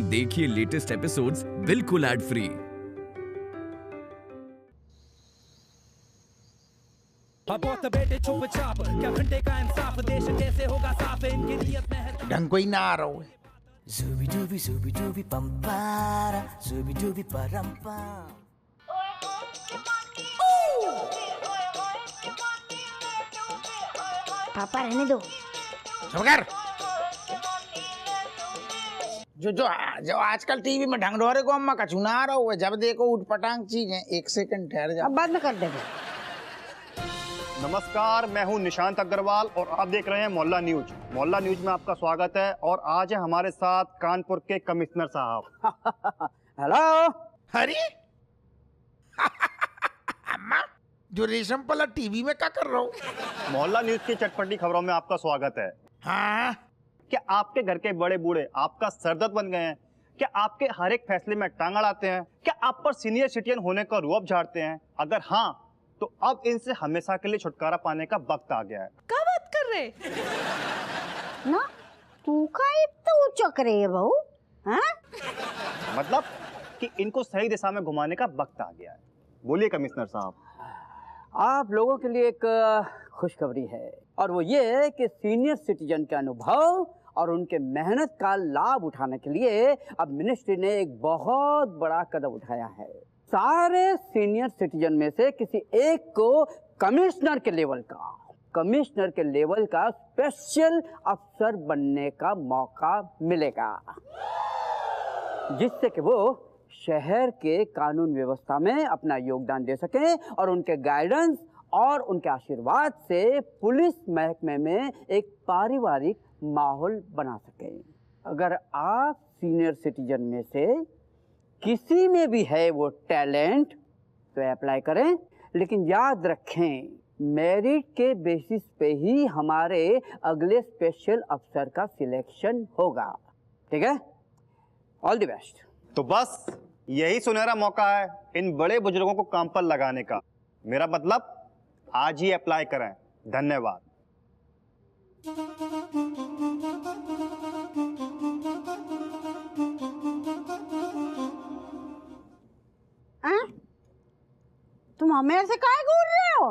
देखिए latest episodes बिल्कुल ad free. ढंग कोई ना आ रहा हो। Zubi dubi pampara, zubi dubi parampa. पापा रहने दो। सबकर जो आजकल टीवी में ढंगढोरे को अम्मा का चुना आ रहा हुआ, जब देखो उठपटांग चीज है। एक सेकंड ठहर जा, अब बाद में कर देंगे। नमस्कार, मैं हूं निशांत अग्रवाल और आप देख रहे हैं मोहल्ला न्यूज। मोहल्ला न्यूज में आपका स्वागत है और आज है हमारे साथ कानपुर के कमिश्नर साहब। हेलो। अरे अम्मा, जो रेशम पला टीवी में क्या कर रहा हूँ? मोहल्ला न्यूज की चटपटी खबरों में आपका स्वागत है। हाँ, क्या आपके घर के बड़े बूढ़े आपका सरदर्द बन गए हैं? क्या आपके हर एक फैसले में टांग अड़ाते हैं? क्या आप पर सीनियर सिटीजन होने का रुअब झाड़ते हैं? अगर हाँ, तो अब इनसे हमेशा के लिए छुटकारा पाने का वक्त आ गया है। क्या बात कर रहे ना तू का इतना चक रही है बहू? हाँ? मतलब कि इनको सही दिशा में घुमाने का वक्त आ गया है। बोलिए कमिश्नर साहब। आप लोगों के लिए एक खुशखबरी है और वो ये है कि सीनियर सिटीजन के अनुभव और उनके मेहनत का लाभ उठाने के लिए अब मिनिस्ट्री ने एक बहुत बड़ा कदम उठाया है। सारे सीनियर सिटीजन में से किसी एक को कमिश्नर के लेवल का स्पेशल अफसर बनने का मौका मिलेगा, जिससे कि वो शहर के कानून व्यवस्था में अपना योगदान दे सकें और उनके गाइडेंस और उनके आशीर्वाद से पुलिस महकमे में एक पारिवारिक माहौल बना सकें। अगर आप सीनियर सिटीजन में से किसी में भी है वो टैलेंट तो अप्लाई करें, लेकिन याद रखें मेरिट के बेसिस पे ही हमारे अगले स्पेशल अफसर का सिलेक्शन होगा। ठीक है? All the best. तो बस यही सुनहरा मौका है इन बड़े बुजुर्गों को काम पर लगाने का। मेरा मतलब आज ही अप्लाई करें। धन्यवाद। तुम हमें से काहे घूर रहे हो?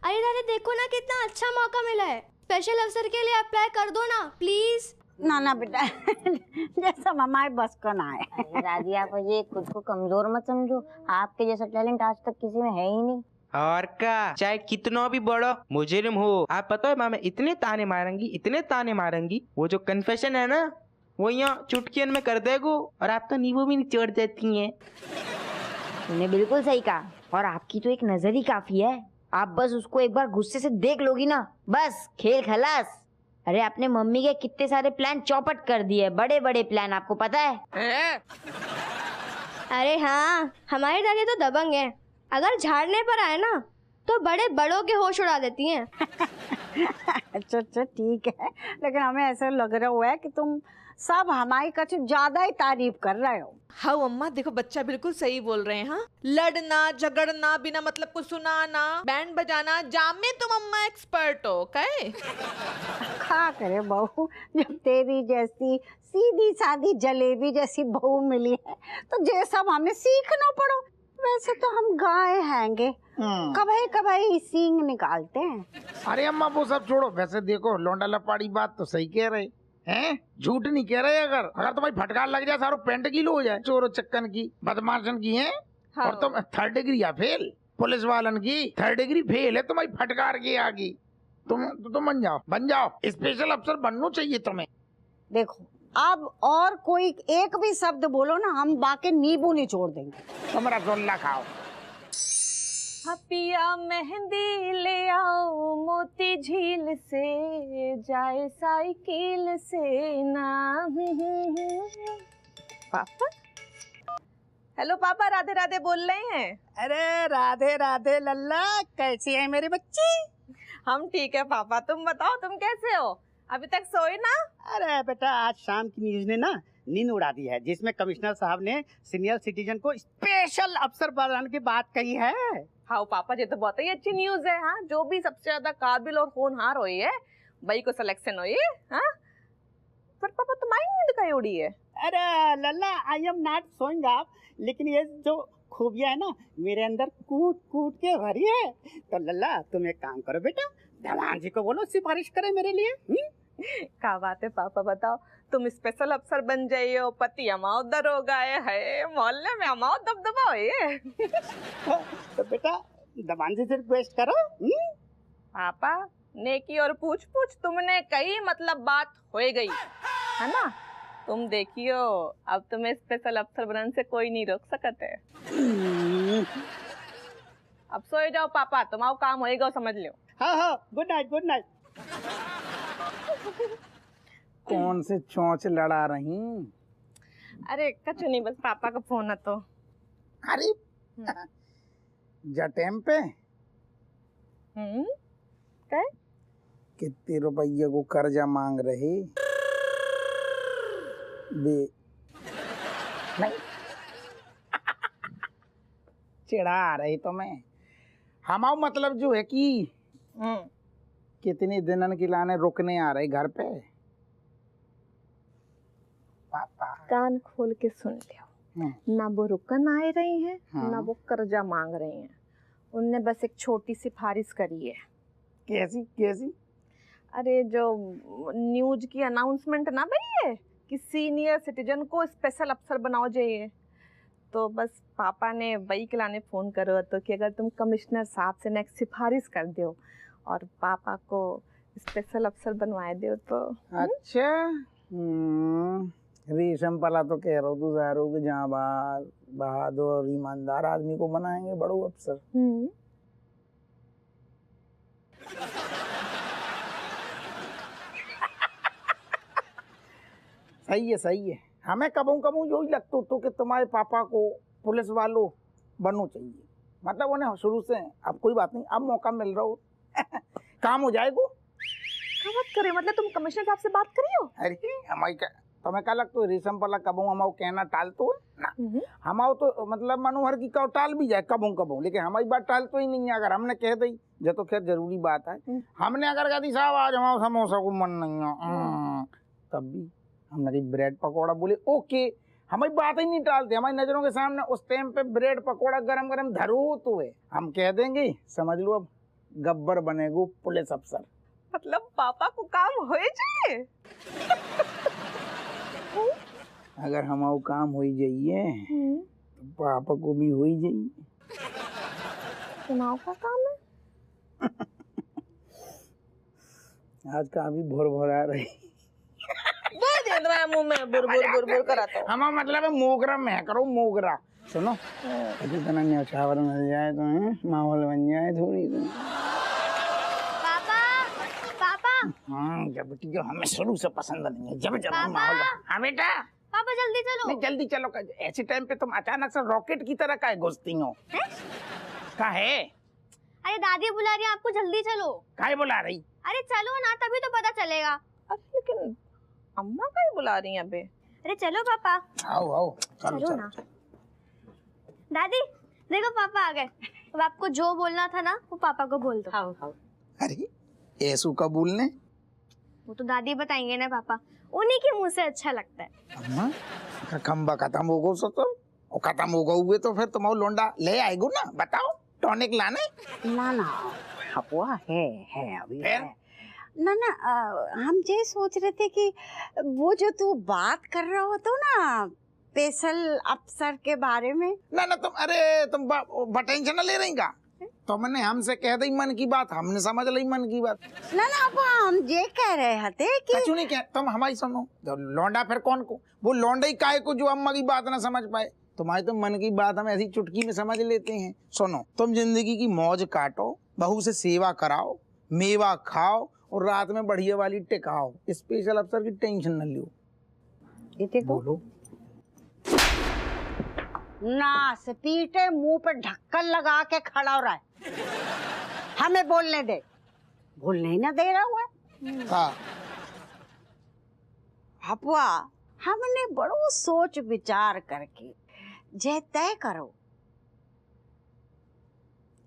अरे दादी देखो ना कितना अच्छा मौका मिला है, स्पेशल अफसर के लिए अप्लाई कर दो ना प्लीज। ना बेटा जैसा हमारे बस का ना है। दादी आप ये खुद को कमजोर मत समझो, आपके जैसा टैलेंट आज तक किसी में है ही नहीं। और का चाहे कितना भी बड़ो मुजरिम हो, आप पता है मामा इतने ताने मारेंगी, वो जो कन्फेशन है ना वो यहाँ चुटकियन में कर देगो और आप तो नींबू भी निचोड़ देती हैं। तुमने बिल्कुल सही कहा, और आपकी तो एक नजर ही काफी है। आप बस उसको एक बार गुस्से से देख लोगी ना, बस खेल खलास। अरे अपने मम्मी के कितने सारे प्लान चौपट कर दिए, बड़े बड़े प्लान, आपको पता है? अरे हाँ, हमारी दादी तो दबंग है, अगर झाड़ने पर आए ना तो बड़े बड़ों के होश उड़ा देती हैं। अच्छा ठीक है, लेकिन हमें ऐसा लग रहा हुआ है कि तुम सब हमारी कुछ ज्यादा ही तारीफ कर रहे हो। हाँ अम्मा देखो बच्चा बिल्कुल सही बोल रहे हैं। हाँ, लड़ना झगड़ना, बिना मतलब को सुनाना, बैंड बजाना, जाम में तुम अम्मा एक्सपर्ट हो। कहे क्या करे बहू, जब तेरी जैसी सीधी सादी जलेबी जैसी बहू मिली है तो ये सब हमें सीखना पड़ो। वैसे तो हम गाय हैंगे, कभी सींग निकालते हैं। अरे अम्मा वो सब छोड़ो। वैसे देखो लौंडा लपाड़ी बात तो सही कह रहे हैं, झूठ नहीं कह रहे। अगर तुम्हारी फटकार लग जाए सारो पेंट की लो हो जाए, चोरों चक्कन की, बदमाशन की है। हाँ। और तुम 3rd डिग्री या फेल, पुलिस वालन की 3rd डिग्री फेल है तुम्हारी फटकार की आगे। तुम बन जाओ स्पेशल अफसर बनना चाहिए तुम्हें। देखो अब और कोई एक भी शब्द बोलो ना, हम बाकी नींबू निचोड़ देंगे। तुम रसगुल्ला खाओ। पिया मेहंदी ले आओ मोती झील से, जाए साइकिल से ना। पापा, हेलो पापा, राधे राधे बोल रहे हैं। अरे राधे राधे लल्ला, कैसी है मेरी बच्ची? हम ठीक है पापा, तुम बताओ तुम कैसे हो? अभी तक सोए ना? अरे बेटा आज शाम की न्यूज ने ना नींद उड़ा दी है, जिसमें कमिश्नर साहब ने सीनियर सिटीजन को स्पेशल अफसर बनाने की बात कही है। हाँ पापा, ये तो बहुत ही अच्छी न्यूज है। हाँ, जो भी सबसे ज्यादा काबिल और होनहार हुई है वही को सिलेक्शन हुई है। हाँ, पर पापा तुम्हारी नींद कहीं उड़ी है? अरे लल्ला, I am not sowing up, लेकिन ये जो खूबियां है ना मेरे अंदर कूट कूट के भरी है। तो लल्ला तुम एक काम करो बेटा, धवान जी को बोलो सिफारिश करे मेरे लिए। क्या बात है पापा, बताओ तुम स्पेशल अफसर बन जाइयो, पति अमाओ दर हो गए है, मोहल्ले में अमाओ दबदबा है ये। तो बेटा धवान जी से रिक्वेस्ट करो। पापा नेकी और पूछ पूछ तुमने कही, मतलब बात हो गई है ना। तुम देखियो अब तुम्हें स्पेशल अफसर बनने से कोई नहीं रोक सकते। अब सोए जाओ पापा, तुम्हारा काम होएगा समझ लो। हाँ, गुड नाइट गुड नाइट। कौन से चोंच लड़ा रही? अरे कुछ नहीं, बस पापा का फोन है तो। अरे जटेम पे क्या? कितने रुपये को कर्जा मांग रहे? नहीं चिढ़ा रही तो मैं। हमारा मतलब जो है कि कितने दिनन की लाने रुकने आ रहे घर पे। पापा कान खोल के सुन लियो, ना वो रुकन आए रही हैं, ना वो कर्जा मांग रही हैं। उनने बस एक छोटी सी सिफारिश करी है। कैसी कैसी? अरे जो न्यूज की अनाउंसमेंट ना भई है कि सीनियर सिटीजन को स्पेशल अफसर बनाओ जाइए, तो बस पापा ने वही के लाने फोन करो तो कि अगर तुम कमिश्नर साहब से ना एक सिफारिश कर दो और पापा को स्पेशल अफसर बनवाए दो तो। अच्छा रेशम पला तो कह रहा हूँ तू ज़ारो के जहाँ बहादुर और ईमानदार आदमी को बनाएंगे बड़ो अफसर। सही है। हमें कबू जो ही लगता तो कि तुम्हारे पापा को पुलिस वालों बनना चाहिए। मतलब उन्हें शुरू से, अब कोई बात नहीं, अब मौका मिल रहा हो काम हो जाएगा। क्या बात करे, मतलब तुम कमिश्नर साहब से बात करियो? अरे हमारी तुम्हें क्या लगता है रेशम पला कबू हमारा कहना टालतो है ना? हमारा तो मतलब मनोहर की कहो टाल भी जाए कबू, लेकिन हमारी बात टालतो ही नहीं है। अगर हमने कह दी जो तो खैर जरूरी बात है। हमने अगर कहा दी साहब आज हमारा समोसा को मन नहीं है, तब भी हमने ब्रेड पकौड़ा बोले ओके, हमारी बात ही नहीं टालते। हमारी नजरों के सामने उस टाइम पे ब्रेड पकौड़ा गरम गरम धरो तो है, हम कह देंगे समझ लो अब गब्बर बनेगो पुलिस अफसर। मतलब पापा को काम हो जाए। अगर हमारा काम हो जाइए तो पापा को भी हो ही जाइए। चुनाव का काम है। आज काफी भोर आ रही मुंह में बुर कराता हूँ। हमारा मतलब है मोगरा में करो मोगरा। सुनो अभी तना न्यौछावर मिल जाए तो है माहौल बन जाए थोड़ी तो। पापा जब जो हमें शुरू से पसंद नहीं है जब माहौल। हाँ बेटा। पापा जल्दी चलो। नहीं जल्दी चलो, ऐसे टाइम पे तुम अचानक से रॉकेट की तरह काहे घुसती हो? क्या है? अरे दादी बुला रही है आपको, जल्दी चलो। काहे बुला रही? अरे चलो ना, तभी तो पता चलेगा। अरे लेकिन अम्मा काहे बुला रही हैं अबे? अरे चलो पापा। आओ चलो ना। दादी देखो पापा आ गए। अब आपको जो बोलना था ना वो पापा को बोल दो। अरे ऐसू का बोलने? वो तो दादी बताएंगे ना पापा, उन्हीं के मुंह से अच्छा लगता है। अम्मा का खंबा खत्म हो गो तो वो खत्म हो गए हुए तो फिर तुम्हारा लोंडा ले आएगो ना? बताओ टॉनिक लाने? ना हपुआ है अभी फिर? है। ना हम ये सोच रहे थे कि वो जो तू बात कर रहा हो तो ना स्पेशल अफसर के बारे में। ना तुम टेंशन ले रही का? तुमने हमसे कह दी मन की बात, हमने समझ ली मन की बात। ना अब हम ये कह रहे थे कि कछु नहीं कह, तुम हमारी सुनो। लौंडा फिर कौन को? वो लौंडा ही काहे को जो अम्मा की बात ना समझ पाए। तुम्हारी तो मन की बात हम ऐसी चुटकी में समझ लेते हैं। सुनो तुम जिंदगी की मौज काटो, बहू से सेवा कराओ, मेवा खाओ और रात में बढ़िया वाली टिकाओ। स्पेशल अफसर की टेंशन न लो। ये बोलो ना पीटे मुंह पे ढक्कन लगा के खड़ा हो रहा है। हमें बोलने दे। बोलने ही ना दे रहा हुआ है। हपुआ हमने बड़ो सोच विचार करके जे तय करो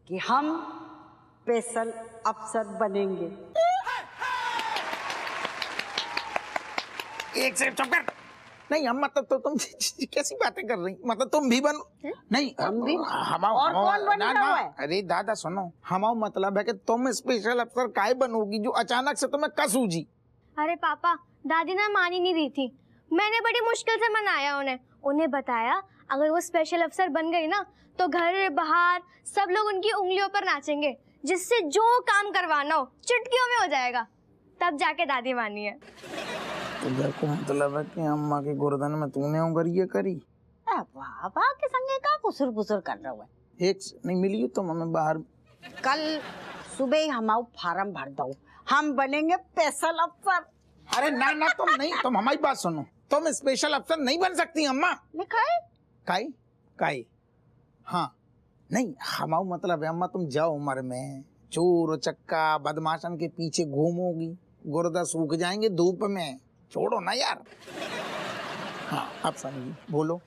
कि हम स्पेशल अफसर बनेंगे। एक से चुप कर। नहीं अम्मा तो तुम कैसी बातें कर रही, मतलब तुम भी बनो नहीं हम भी हमाओ और कौन बन ना, रहा ना, है? अरे दादा सुनो, हमाओ मतलब है कि तुम स्पेशल अफसर काहे बनोगी जो अचानक से तुम्हें कस सूझी। अरे पापा, दादी ना मान ही नहीं रही थी। मैंने बड़ी मुश्किल से मनाया उन्हें बताया अगर वो स्पेशल अफसर बन गई ना तो घर बाहर सब लोग उनकी उंगलियों पर नाचेंगे, जिससे जो काम करवाना हो चुटकियों में हो जाएगा। तब जाके दादी मानी है। तो घर को मतलब है कि अम्मा के गर्दन में तूने उंगली करी। बाबा के संगे का कुसुर पुसुर कर रहा है। एक नहीं मिली तो हमें बाहर कल सुबह ही हमारा फार्म भर दो, हम बनेंगे स्पेशल अफसर। अरे ना ना तुम नहीं, तुम हमारी बात सुनो, तुम स्पेशल अफसर नहीं बन सकती अम्मा। लिखा है काई काई हाँ नहीं हमारा मतलब है अम्मा तुम जाओ उम्र में चोर चक्का बदमाशन के पीछे घूमोगी, गुर्दा सूख जाएंगे धूप में, छोड़ो ना यार। हाँ अब समझी, बोलो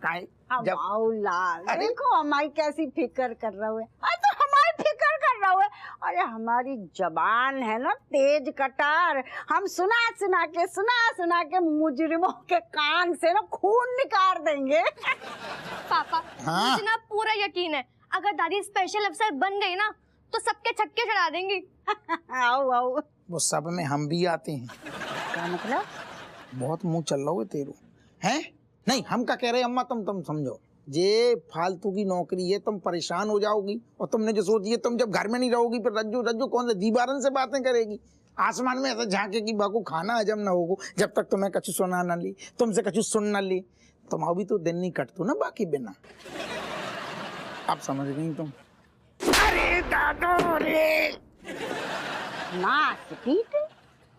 काई जब लाल देखो हमारी कैसी फिक्र कर रहा है। तो हमारी फिक्र कर रहा है। अरे हमारी जबान है ना तेज कटार, हम सुना सुना के मुजरिमों के कान से ना खून निकाल देंगे। पापा हाँ? मुझे ना पूरा यकीन है अगर दादी स्पेशल अफसर बन गई ना तो सबके छक्के चढ़ा देंगी। आओ आओ वो सब में हम भी आते हैं। क्या मतलब? बहुत मुंह चल रहा है तेरू हैं? नहीं हम क्या कह रहे हैं अम्मा, तुम समझो, ये फालतू की नौकरी है, तुम परेशान हो जाओगी। और तुमने जो सोची है तुम जब घर में नहीं रहोगी फिर रज्जू रज्जू कौन से दीवारन से बातें करेगी, आसमान में ऐसा झांके की बाकू खाना हजम ना होगो जब तक तुम्हें कछु सुना ना ली, तुमसे कछु सुन ना ली। तुम भी तो दिन नहीं कटतो ना बाकी बिना। आप समझ गई तुम? अरे दादू रे ना पीट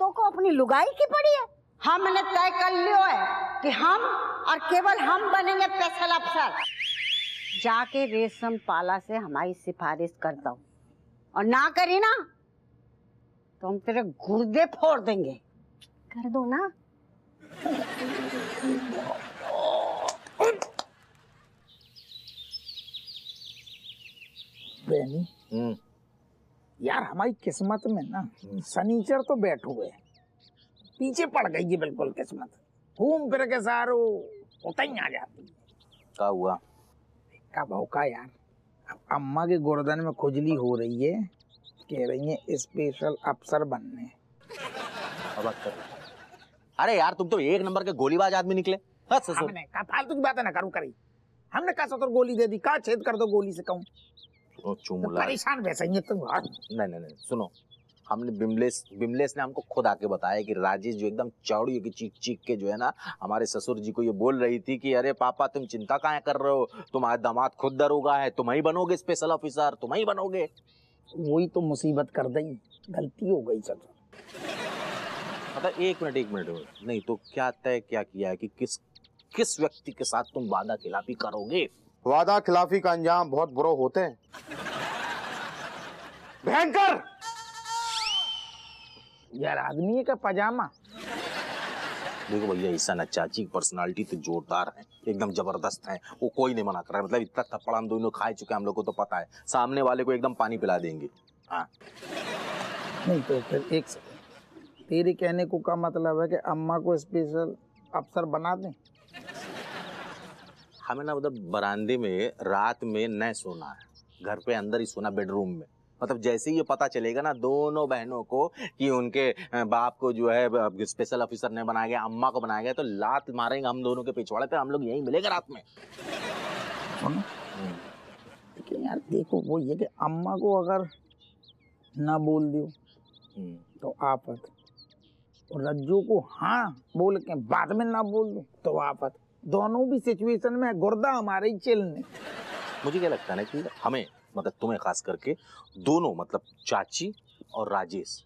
तो को अपनी लुगाई की पड़ी है। हमने तय कर लियो है कि हम और केवल हम बनेंगे स्पेशल अफसर। जाके रेशम पाला से हमारी सिफारिश कर दो, और ना करी ना तो हम तेरे गुर्दे फोड़ देंगे। कर दो ना। बेनी यार हमारी किस्मत में ना शनिचर तो बैठ हुए, पीछे पड़ गई है बिल्कुल किस्मत, घूम फिर के सारो उतर ही आ जाती। क्या हुआ? का भाव का यार, अब अम्मा के गर्दन में खुजली हो रही है, कह रही है स्पेशल अफसर बनने। अरे यार तुम तो एक नंबर के गोलीबाज आदमी निकले। हमने कहा फालतू की बातें ना करूं करी, हमने कहा सतर गोली दे दी, कहा छेद कर दो गोली से कहूं। तो परेशान वैसे ही तुम। नहीं सुनो, हमने बिमलेश ने हमको खुद आके बताया कि राजेश जो एकदम चौड़ी की चीख चीख के जो है ना हमारे ससुर जी को ये बोल रही थी कि अरे पापा तुम चिंता काहे कर रहे हो, तुम्हारे दामाद खुद दरोगा है, तुम ही बनोगे स्पेशल ऑफिसर, तुम ही बनोगे। वही तो मुसीबत कर दी, गलती हो गई सर। मतलब एक मिनट नहीं तो क्या तय क्या किया है कि किस व्यक्ति के साथ तुम वादा खिलाफी करोगे? वादा खिलाफी का अंजाम बहुत बुरा होते हैं, भयंकर। यार आदमी है का पजामा। देखो भैया ईसा ना चाची की पर्सनालिटी तो जोरदार है, एकदम जबरदस्त है, वो कोई नहीं मना कर रहा है। मतलब इतना थप्पड़ हम दोनों खा चुके हैं, हम लोग को तो पता है सामने वाले को एकदम पानी पिला देंगे। हाँ नहीं तो फिर एक सेकंड, तेरे कहने को का मतलब है कि अम्मा को स्पेशल अफसर बना दें? हमें ना मतलब बरामदे में रात में न सोना है, घर पे अंदर ही सोना, बेडरूम में। मतलब जैसे ही ये पता चलेगा ना दोनों बहनों को कि उनके बाप को जो है स्पेशल ऑफिसर ने बनाया गया, अम्मा को बनाया गया, तो लात मारेंगे हम दोनों के पिछवाड़े पे, हम लोग यहीं मिलेंगे रात में। सुनो लेकिन यार देखो वो ये कि अम्मा को अगर ना बोल दो तो आफत, और रज्जू को हाँ बोल के बाद में ना बोल दो तो आफत। दोनों भी सिचुएशन में गुर्दा हमारे ही चिलने। मुझे क्या लगता है ना कि हमें मतलब तुम्हें खास करके दोनों मतलब चाची और राजेश,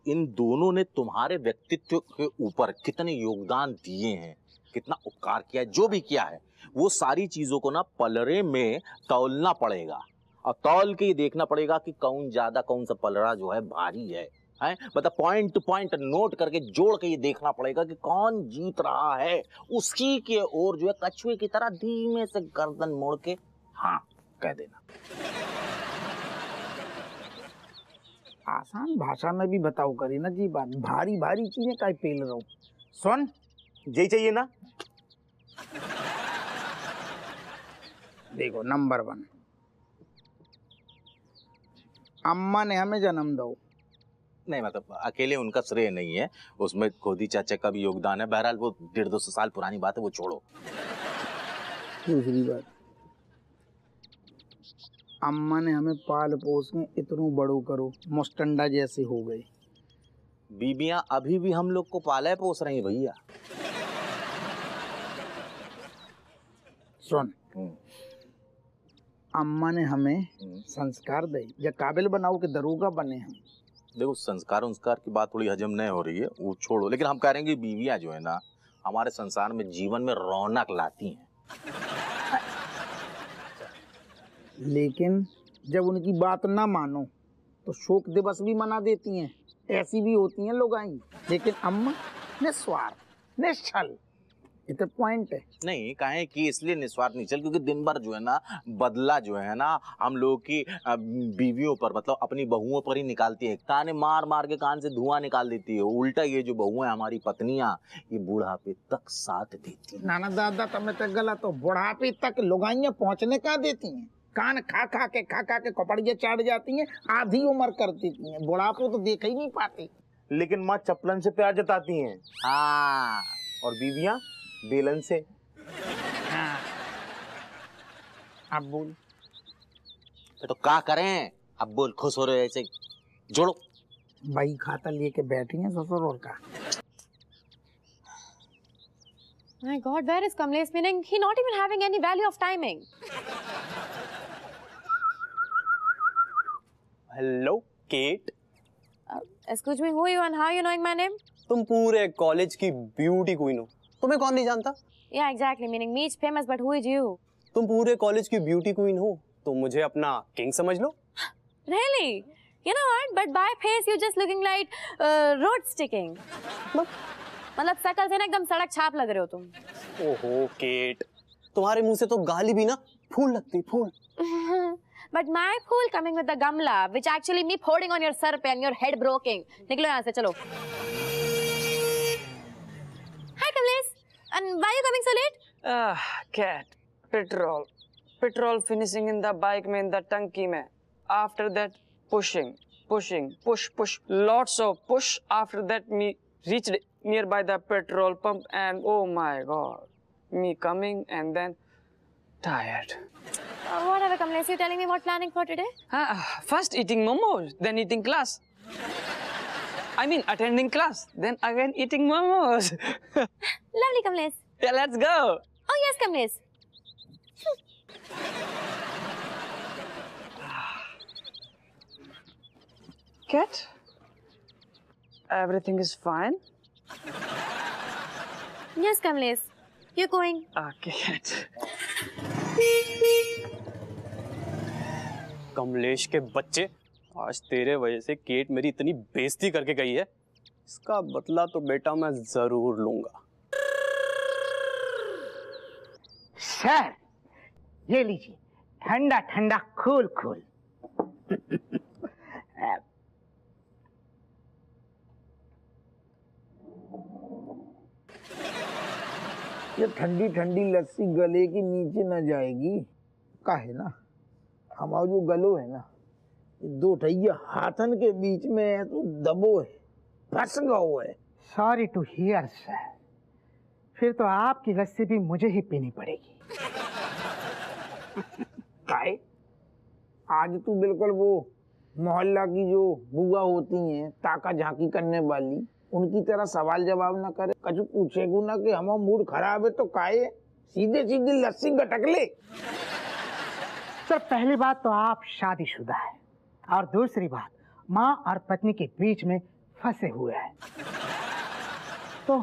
इन दोनों ने तुम्हारे व्यक्तित्व के ऊपर कितने योगदान दिए हैं, कितना उपकार किया है, जो भी किया है वो सारी चीजों को ना पलड़े में तौलना पड़ेगा, और तौल के ये देखना पड़ेगा कि कौन ज्यादा कौन सा पलड़ा जो है भारी है। मतलब पॉइंट टू पॉइंट नोट करके जोड़ के ये देखना पड़ेगा कि कौन जीत रहा है, उसकी के ओर जो है कछुए की तरह धीमे से गर्दन मोड़ के हाँ कह देना। आसान भाषा में भी बताओ करी ना जी बात, भारी भारी चीजें काय पेल रहा हूँ। सुन, यही चाहिए ना? देखो, नंबर 1, अम्मा ने हमें जन्म दो। नहीं मतलब अकेले उनका श्रेय नहीं है, उसमें खोदी चाचा का भी योगदान है। बहरहाल वो 150-200 साल पुरानी बात है, वो छोड़ो। दूसरी बात, अम्मा ने हमें पाल पोस के इतनों बड़ो करो, मुस्टंडा जैसे हो गए। बीबियां अभी भी हम लोग को पाला पोस रही हैं भैया। सुन, अम्मा ने हमें संस्कार दे या काबिल बनाओ के दरोगा बने हम। देखो, संस्कार की बात थोड़ी हजम नहीं हो रही है, वो छोड़ो। लेकिन हम कह रहे हैं कि बीवियां जो है ना, हमारे संसार में जीवन में रौनक लाती हैं। लेकिन जब उनकी बात ना मानो तो शोक दिवस भी मना देती हैं। ऐसी भी होती हैं लोगाई। लेकिन अम्मा निस्वार्थ, निश्चल, इतना पॉइंट है। नहीं कहें कि इसलिए निस्वार्थ निश्चल क्योंकि दिन भर जो है ना बदला जो है ना हम लोग की बीवियों पर, मतलब अपनी बहुओं पर ही निकालती है। ताने मार मार के कान से धुआं निकाल देती है। उल्टा ये जो बहुएं हमारी पत्नियां, ये बुढ़ापे तक साथ देती है। नाना दादा तमें तक गलत हो, बुढ़ापे तक लुगाइयां पहुंचने का देती हैं। कान खा खा के कपड़ियां चाट जाती हैं, आधी उम्र कर देती हैं। बुढ़ापो तो देख ही नहीं पाती। लेकिन माँ चपलन से प्यार जताती हैं। हाँ, और बीवियां बेलन से। हाँ। अब बोल। तो क्या करें? अब बोल, खुश हो रहे ऐसे जोड़ो। भाई खाता लेके बैठी हैं ससुर और का। My God, where is Kamlesh? Meaning he not even having any value of timing. Hello, Kate. Excuse me, who are you and how are you knowing my name? तुम पूरे कॉलेज की ब्यूटी क्वीन हो, तुम्हें कौन नहीं जानता? Yeah, exactly. Meaning me is famous, but who is you? तुम पूरे कॉलेज की ब्यूटी क्वीन हो, तो मुझे अपना किंग समझ लो। Really? You know what? But by face you're just looking like road sticking. मतलब शकल से ना एकदम सड़क छाप लग रहे हो तुम। ओहो केट, तुम्हारे मुंह से तो गाली भी ना फूल लगती, फूल। But my fool coming with the gamla, which actually me pouring on your sir पे and your head broken. निकलो यहाँ से, चलो। Hi Kamlesh, and why are you coming so late? Cat, petrol finishing in the bike में, in the tanki में. After that pushing, push, lots of push. After that me reached nearby the petrol pump and oh my God, me coming and then tired. Whatever Kamlesh, you telling me what planning for today? First eating momos, then eating class. I mean attending class, then again eating momos. Lovely Kamlesh. Yeah, let's go. Oh yes Kamlesh. Cat, everything is fine? Yes Kamlesh, you're going. Okay, Cat. Kamlesh के बच्चे, आज तेरे वजह से cat मेरी इतनी बेइज्जती करके गई है, इसका बदला तो बेटा मैं जरूर लूंगा। सर, ये लीजिए, ठंडा ठंडा कूल। ये ठंडी ठंडी लस्सी गले के नीचे न जाएगी। काहे ना, हमारा जो गलो है ना, दो ठैया हाथन के बीच में है तो दबो है, फंस गओ है। सॉरी टू हियर सर, फिर तो आपकी लस्सी भी मुझे ही पीनी पड़ेगी। काहे? आज तू बिल्कुल वो मोहल्ला की जो बुआ होती हैं ताका झांकी करने वाली, उनकी तरह सवाल जवाब ना करे, कछु पूछेगू ना कि हमारा मूड खराब है तो काहे, सीधे सीधे लस्सी गटक ले। सर, पहली बात तो आप शादीशुदा है, और दूसरी बात माँ और पत्नी के बीच में फंसे हुए हैं, तो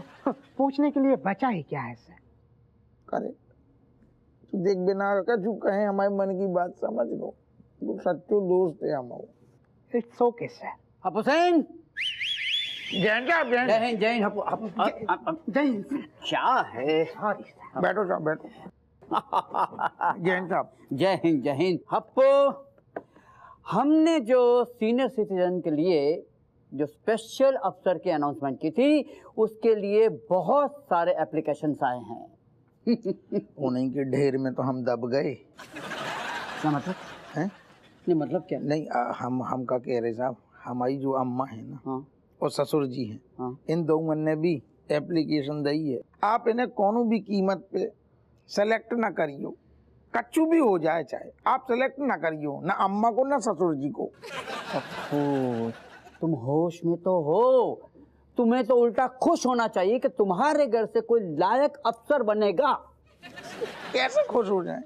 पूछने के लिए बचा ही क्या है सर? करे तू देख बिना कछु कहे हमारे मन की बात समझ लो, तू सच्चो दोस्त है हमारा। It's okay sir. हप हुसैन, जय हिंद। जय हिंद। क्या है? बैठो साहब, बैठो। जय हिंद साहब। जय हिंद। हप्पो, हमने जो सीनियर सिटीजन के लिए जो स्पेशल अफसर की अनाउंसमेंट की थी उसके लिए बहुत सारे एप्लीकेशंस आए हैं। उन्हीं के ढेर में तो हम दब गए। क्या मतलब हैं? नहीं मतलब क्या? नहीं हम का कह रहे साहब, हमारी जो अम्मा है ना, हाँ। और ससुर जी हैं, हाँ। इन दोनों ने भी एप्लीकेशन दी है। आप इन्हें कोनो भी कीमत पे सेलेक्ट ना करियो, कच्चू भी हो जाए चाहे, आप सेलेक्ट ना करियो, ना अम्मा को ना ससुर जी को। तुम होश में तो हो, तुम्हें तो उल्टा खुश होना चाहिए कि तुम्हारे घर से कोई लायक अफसर बनेगा। कैसे खुश हो जाए?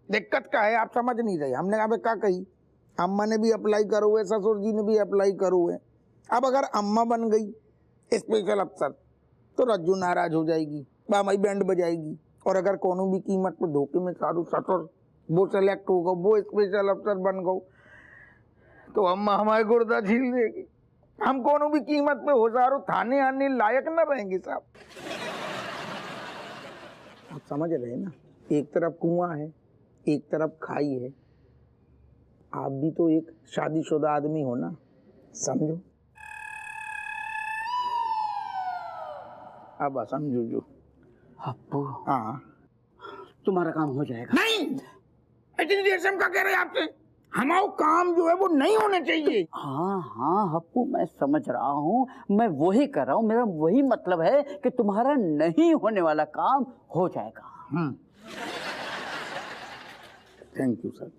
दिक्कत क्या है, आप समझ नहीं रहे। हमने कहा क्या कही, अम्मा ने भी अप्लाई करो हुए, ससुर जी ने भी अप्लाई करो हुए। अब अगर अम्मा बन गई स्पेशल अफसर तो रज्जू नाराज हो जाएगी, बामाई बैंड बजाएगी, और अगर कोनो भी कीमत पर धोखे में सारू ससुर वो सेलेक्ट हो गो, वो स्पेशल अफसर बन गो, तो अम्मा हमारे गुर्दा छील देगी। हम कोनो भी कीमत पे होशारो थाने आने लायक न रहेंगे साहब। आप समझ रहे ना, एक तरफ कुआं है, एक तरफ खाई है। आप भी तो एक शादीशुदा आदमी हो ना, समझो। अब समझो जो अप्पू, हाँ तुम्हारा काम हो जाएगा। नहीं, इतनी देर से हम क्या कह रहे हैं आपसे, हमारा काम जो है वो नहीं होना चाहिए। हाँ हाँ अप्पू, मैं समझ रहा हूँ, मैं वही कर रहा हूँ, मेरा वही मतलब है कि तुम्हारा नहीं होने वाला काम हो जाएगा। Thank you sir.